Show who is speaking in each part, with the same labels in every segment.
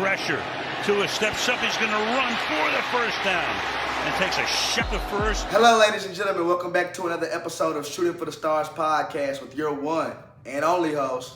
Speaker 1: pressure. 2’s steps up. He's going to run for the first down and takes a shot to first.
Speaker 2: Hello, ladies and gentlemen. Welcome back to another episode of Shooting for the Stars podcast with your one and only host,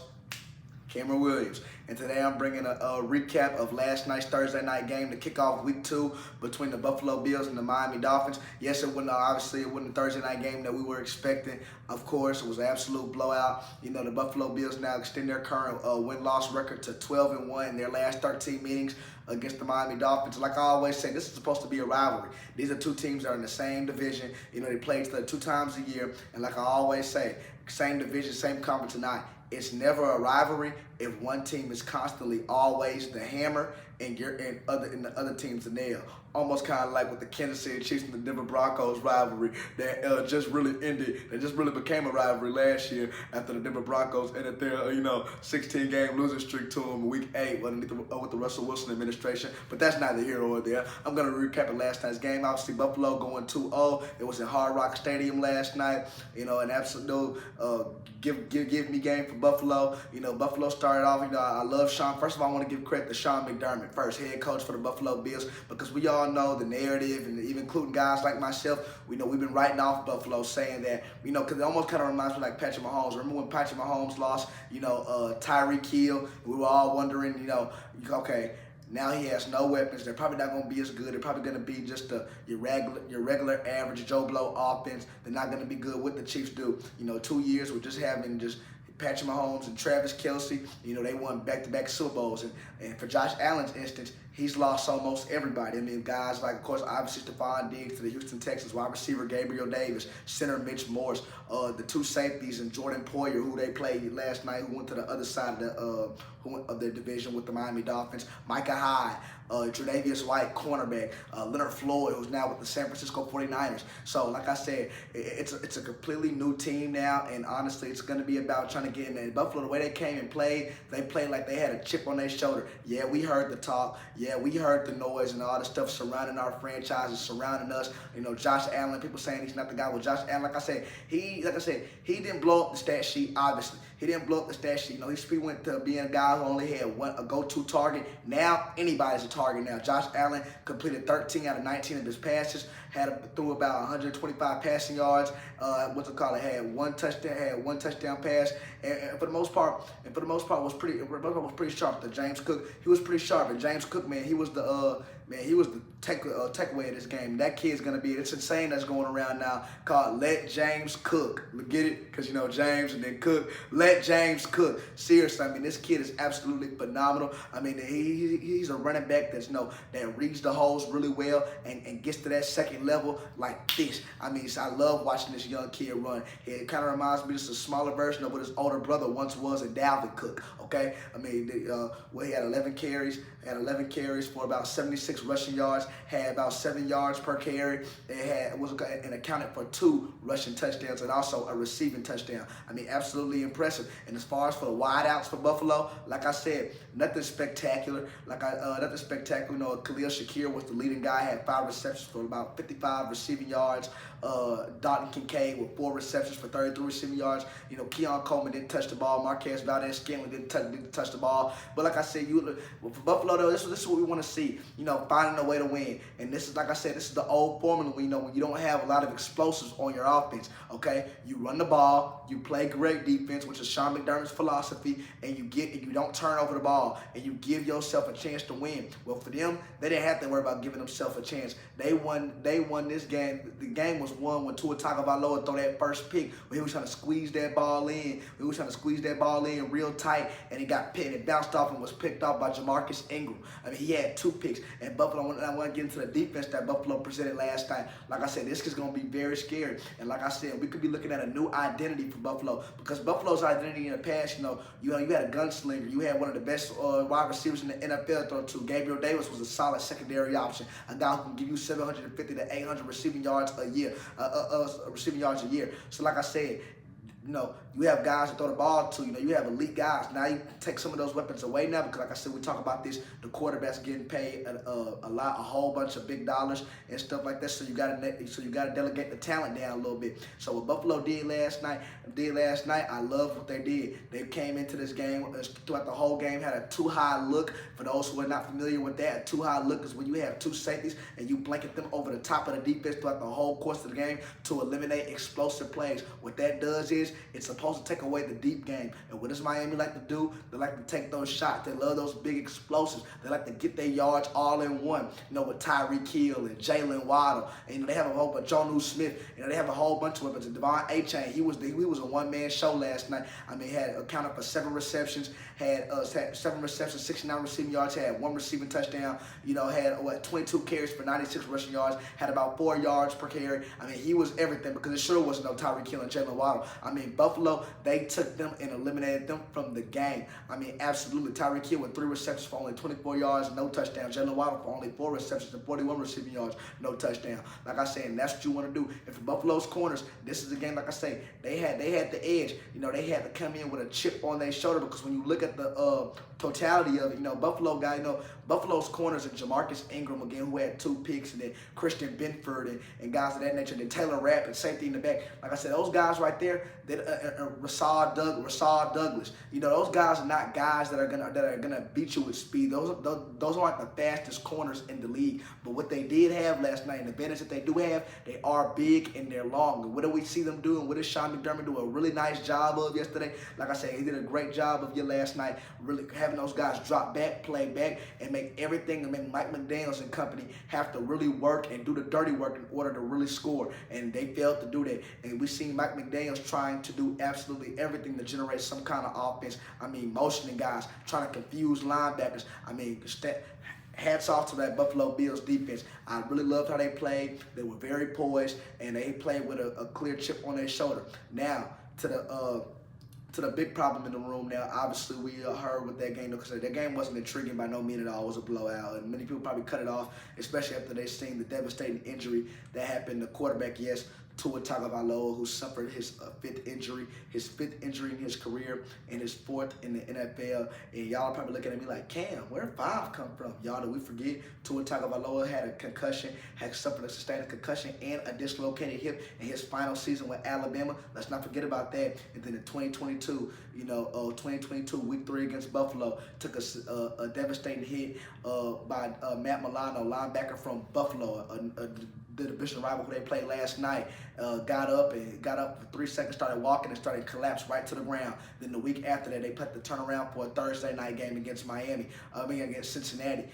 Speaker 2: Cameron Williams. And today I'm bringing a recap of last night's Thursday night game to kick off week 2 between the Buffalo Bills and the Miami Dolphins. Yes, it wasn't the Thursday night game that we were expecting. Of course, it was an absolute blowout. You know, the Buffalo Bills now extend their current win-loss record to 12-1 in their last 13 meetings against the Miami Dolphins. Like I always say, this is supposed to be a rivalry. These are two teams that are in the same division. You know, they play each other 2 times a year. And like I always say, same division, same conference tonight. It's never a rivalry if one team is constantly always the hammer and the other team's the nail. Almost kind of like with the Kansas City Chiefs and the Denver Broncos rivalry that just really ended. That just really became a rivalry last year after the Denver Broncos ended their 16-game losing streak to them in Week 8 with the Russell Wilson administration. But that's neither here nor there. I'm going to recap last night's game. Obviously, Buffalo going 2-0. It was in Hard Rock Stadium last night. An absolute give me game for Buffalo. Buffalo started off. I love Sean. First of all, I want to give credit to Sean McDermott, first head coach for the Buffalo Bills, because we all know the narrative, and even including guys like myself, we've been writing off Buffalo, saying that, because it almost kind of reminds me like Patrick Mahomes. Remember when Patrick Mahomes lost, Tyreek Hill? We were all wondering, okay, now he has no weapons. They're probably not going to be as good. They're probably going to be just your regular average Joe Blow offense. They're not going to be good. What the Chiefs do, 2 years with just having Patrick Mahomes and Travis Kelce, they won back-to-back Super Bowls. And for Josh Allen's instance, he's lost almost everybody. Guys like, of course, obviously Stephon Diggs to the Houston Texans, wide receiver Gabriel Davis, center Mitch Morse, the 2 safeties and Jordan Poyer, who they played last night, who went to the other side of their division with the Miami Dolphins, Micah Hyde, Tre'Davious White, cornerback, Leonard Floyd, who's now with the San Francisco 49ers. So, like I said, it's a completely new team now, and honestly, it's going to be about trying to get in there. Buffalo, the way they came and played, they played like they had a chip on their shoulder. Yeah, we heard the talk. Yeah, we heard the noise and all the stuff surrounding our franchises, surrounding us. Josh Allen, people saying he's not the guy. Well, Josh Allen, like I said, he didn't blow up the stat sheet, obviously. He didn't blow up the stat sheet. He went to being a guy who only had a go-to target. Now, anybody's a target now. Josh Allen completed 13 out of 19 of his passes, threw about 125 passing yards. Had one touchdown pass, and for the most part, was pretty sharp. The James Cook, he was pretty sharp. And James Cook, man, he was the takeaway of this game. That kid's gonna be. It's insane that's going around now called Let James Cook. Get it? Because James and then Cook. Let James Cook. Seriously, this kid is absolutely phenomenal. He's a running back that reads the holes really well and gets to that second level like this. I love watching this young kid run. It kind of reminds me just a smaller version of what his older brother once was in Dalvin Cook. Okay, he had 11 carries. For about 76 rushing yards, had about 7 yards per carry, and accounted for 2 rushing touchdowns and also a receiving touchdown. Absolutely impressive. And as far as for the wideouts for Buffalo, like I said, nothing spectacular. Khalil Shakir was the leading guy, had 5 receptions for about 55 receiving yards. Dalton Kincaid with 4 receptions for 33 receiving yards. Keon Coleman didn't touch the ball. Marquez Valdez-Scantling didn't touch the ball. But like I said, for Buffalo though, this is what we want to see. Finding a way to win. And this is, like I said, this is the old formula. When you don't have a lot of explosives on your offense. Okay, you run the ball, you play great defense, which is Sean McDermott's philosophy, and you don't turn over the ball, and you give yourself a chance to win. Well, for them, they didn't have to worry about giving themselves a chance. They won this game. The game was won when Tua Tagovailoa threw that first pick, when he was trying to squeeze that ball in. Real tight, and it got picked. It bounced off and was picked off by Jamarcus Ingram. He had 2 picks. And Buffalo, I want to get into the defense that Buffalo presented last night. Like I said, this is going to be very scary. And like I said, we could be looking at a new identity for Buffalo, because Buffalo's identity in the past, you had a gunslinger. You had one of the best wide receivers in the NFL throw to. Gabriel Davis was a solid secondary option, a guy who can give you 750 to 800 receiving yards a year. So like I said, you have guys to throw the ball to. You have elite guys. Now you take some of those weapons away now because, like I said, we talk about this. The quarterback's getting paid a whole bunch of big dollars and stuff like that. So you gotta delegate the talent down a little bit. So what Buffalo did last night, I love what they did. They came into this game throughout the whole game, had a two-high look. For those who are not familiar with that, a two-high look is when you have two safeties and you blanket them over the top of the defense throughout the whole course of the game to eliminate explosive plays. What that does is it's supposed to take away the deep game. And what does Miami like to do? They like to take those shots. They love those big explosives. They like to get their yards all in one. With Tyreek Hill and Jalen Waddle. And they have a whole bunch of Jonnu Smith. They have a whole bunch of weapons. And Devon A-Chain, he was a one-man show last night. Had accounted for 7 receptions, had 7 receptions, 69 receiving yards, had 1 receiving touchdown. Had 22 carries for 96 rushing yards, had about 4 yards per carry. He was everything because it sure wasn't no Tyreek Hill and Jalen Waddle. Buffalo, they took them and eliminated them from the game. Absolutely. Tyreek Hill with 3 receptions for only 24 yards, no touchdown. Jalen Waddle for only 4 receptions and 41 receiving yards, no touchdown. Like I said, and that's what you want to do. And for Buffalo's corners, this is a game, like I say, they had the edge. They had to come in with a chip on their shoulder because when you look at the totality of it, Buffalo's corners and Jamarcus Ingram again, who had 2 picks, and then Christian Benford and guys of that nature, and then Taylor Rapp and safety in the back. Like I said, those guys right there, Rashaad Douglas. Those guys are not guys that are gonna beat you with speed. Those aren't the fastest corners in the league. But what they did have last night, and the advantage that they do have, they are big and they're long. And what do we see them doing? What did Sean McDermott do a really nice job of yesterday? Like I said, he did a great job of last night, really having those guys drop back, play back, and make everything, and make Mike McDaniels and company have to really work and do the dirty work in order to really score. And they failed to do that. And we seen Mike McDaniels trying to do absolutely everything to generate some kind of offense. Motioning guys, trying to confuse linebackers. Hats off to that Buffalo Bills defense. I really loved how they played. They were very poised, and they played with a clear chip on their shoulder. Now, to the big problem in the room now, obviously we heard with that game, because that game wasn't intriguing by no means at all. It was a blowout, and many people probably cut it off, especially after they seen the devastating injury that happened to quarterback, Tua Tagovailoa, who suffered his 5th injury in his career, and his 4th in the NFL. And y'all are probably looking at me like, Cam, where 5 come from? Y'all, did we forget Tua Tagovailoa had a concussion, sustained a concussion and a dislocated hip in his final season with Alabama? Let's not forget about that. And then in 2022, week 3 against Buffalo, took a devastating hit by Matt Milano, linebacker from Buffalo, the division rival who they played last night. Got up for 3 seconds, started walking, and started to collapse right to the ground. Then the week after that, they put the turnaround for a Thursday night game against against Cincinnati.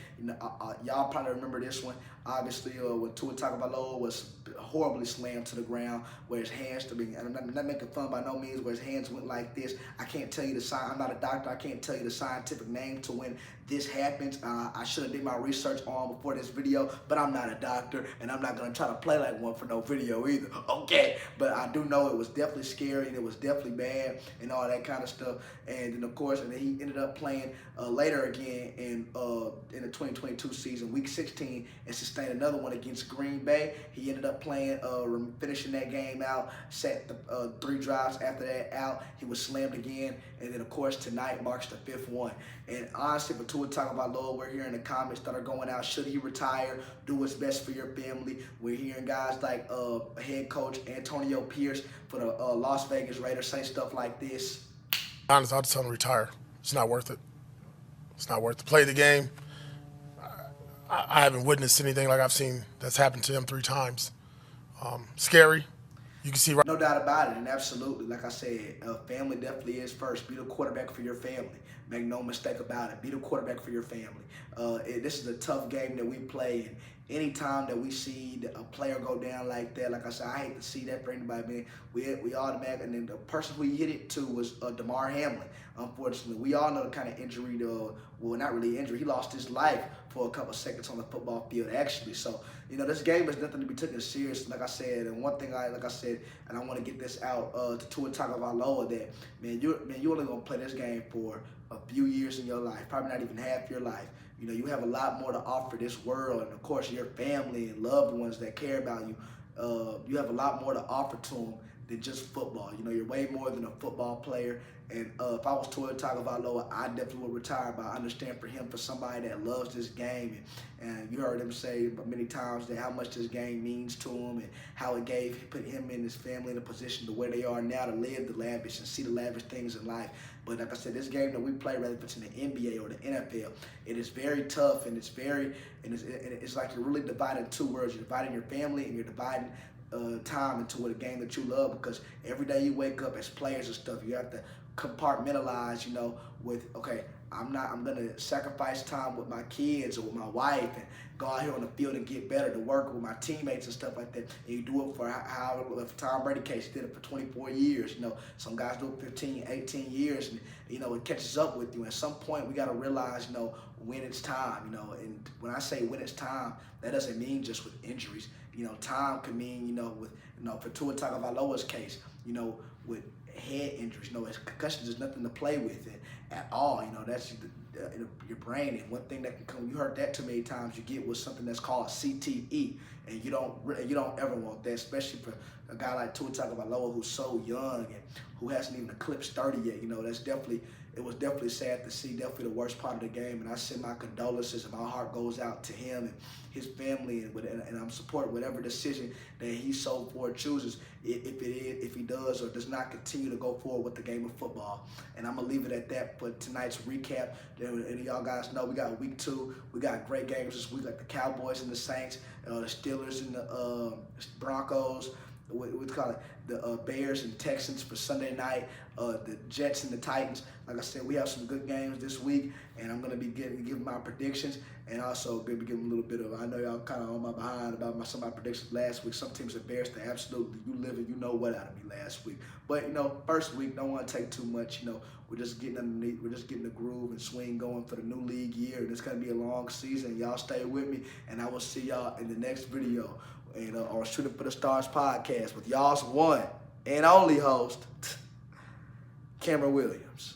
Speaker 2: Y'all probably remember this one. Obviously, when Tua Tagovailoa was horribly slammed to the ground, where his hands, and I'm not making fun by no means, where his hands went like this. I can't tell you I'm not a doctor. I can't tell you the scientific name to when this happens. I should have did my research on before this video, but I'm not a doctor, and I'm not going to try to play like one for no video either. Okay, but I do know it was definitely scary, and it was definitely bad, and all that kind of stuff. And then, of course, and then he ended up playing later again in the 2022 season, week 16, and sustained another one against Green Bay. He ended up playing, finishing that game out, set the 3 drives after that out. He was slammed again, and then, of course, tonight marks the 5th one. And honestly, for Tua Tagovailoa, we're hearing the comments that are going out, should he retire, do what's best for your family. We're hearing guys like head coach Antonio Pierce for the Las Vegas Raiders say stuff like this.
Speaker 3: Honestly, I'll just tell him to retire. It's not worth it. It's not worth it. Play the game. I haven't witnessed anything like I've seen that's happened to him 3 times. Scary. You can see right.
Speaker 2: No doubt about it, and absolutely, like I said, family definitely is first. Be the quarterback for your family. Make no mistake about it. Be the quarterback for your family. This is a tough game that we play, and anytime that we see a player go down like that, like I said, I hate to see that for anybody. Man, we automatically, and then the person who hit it to was Damar Hamlin. Unfortunately, we all know the kind of injury, well, not really injury. He lost his life for a couple seconds on the football field, actually. So, this game is nothing to be taken serious, like I said. And one thing, like I said, and I want to get this out to Tua Tagovailoa, that, you're only going to play this game for a few years in your life, probably not even half your life. You have a lot more to offer this world, and of course your family and loved ones that care about you. You have a lot more to offer to them than just football. You know, you're way more than a football player. And if I was Tua Tagovailoa, I definitely would retire. But I understand for him, for somebody that loves this game, and you heard him say many times that how much this game means to him and how it put him and his family in a position to where they are now to live the lavish and see the lavish things in life. But like I said, this game that we play, whether it's in the NBA or the NFL, it is very tough, and it's like you're really dividing two worlds. You're dividing your family and you're dividing time into a game that you love, because every day you wake up as players and stuff, you have to compartmentalize, you know, with, okay, I'm gonna sacrifice time with my kids or with my wife and go out here on the field and get better, to work with my teammates and stuff like that. And you do it for however, if Tom Brady case, he did it for 24 years, you know, some guys do it 15, 18 years, and, you know, it catches up with you. At some point, we gotta realize, you know, when it's time, you know, and when I say when it's time, that doesn't mean just with injuries. You know, time can mean, you know, with, you know, for Tua Tagovailoa's case, you know, with head injuries, you know, concussions is nothing to play with at all. You know, that's your brain. And one thing that can come, you heard that too many times, you get with something that's called CTE, and you don't ever want that, especially for a guy like Tua Tagovailoa, who's so young and who hasn't even eclipsed 30 yet. You know, it was definitely sad to see, definitely the worst part of the game. And I send my condolences, and my heart goes out to him and his family, and I'm supporting whatever decision that he so forth chooses, if he does or does not continue to go forward with the game of football. And I'm gonna leave it at that for tonight's recap. And y'all guys know we got week 2. We got great games this week, like the Cowboys and the Saints, the Steelers and the Broncos. We call it the Bears and Texans for Sunday night, the Jets and the Titans. Like I said, we have some good games this week, and I'm going to be giving my predictions, and also be giving a little bit of, I know y'all kind of on my behind about some of my predictions last week. Some teams embarrassed the absolutely you know what out of me last week. But, you know, first week, don't want to take too much. You know, we're just getting underneath, we're just getting the groove and swing going for the new league year, and it's going to be a long season. Y'all stay with me, and I will see y'all in the next video. And on Shooting for the Stars podcast with y'all's one and only host, Cameron Williams.